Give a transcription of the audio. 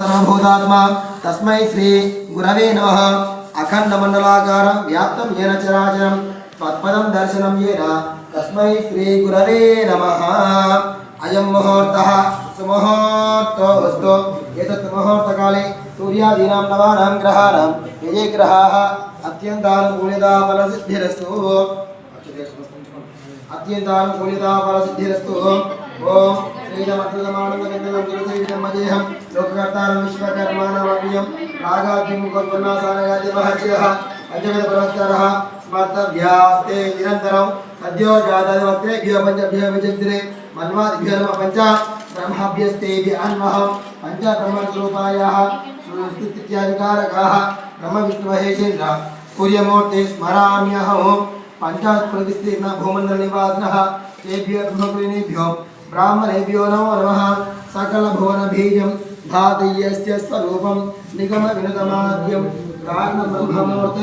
सर्वभूतात्मा तस्मै श्री गुरवे नमः। अखंड मंडलाकारं व्याप्तं येन चराचरं तत्पदं दर्शनं येन तस्मै श्री गुरवे नमः। अयं मुहूर्तः सुमुहूर्तोऽस्तु। एतत् मुहूर्तकाले सूर्यादीनां नवानां ग्रहाणां ये ग्रहाः अत्यन्तानुकूलिताफलसिद्धिरस्तु। अत्यन्तानुकूलिताफलसिद्धिरस्तु। ओम श्रीजमकृतमानन्दगन्धनं तुलसीविदमजेहं लोककर्तारं विश्वकर्माणमप्रियं रागाद्युमुखोन्नासानगादिमहर्षयः पञ्चविधपुरस्कारः स्मर्तव्यास्ते निरन्तरं सद्यो जातवक्त्रेभ्यो पञ्चभ्यो विचित्रे मन्वादिभ्यो नमः पञ्च ब्रह्माभ्यस्तेभ्य अन्वः पञ्च ब्रह्मस्वरूपायाः सुस्थित्यादिकारकाः ब्रह्मविष्णुमहेशेन्द्र सूर्यमूर्ते स्मराम्यहं पञ्चास्प्रतिस्तीर्ण भूमण्डलनिवासिनः तेभ्यो ब्रह्मकुलीनेभ्यो ब्राह्मणेभ्यो नमो नमः। सकलभुवनबीजं धातयस्य स्वरूपं निगमविनुतमाद्यं कारणब्रह्ममूर्ते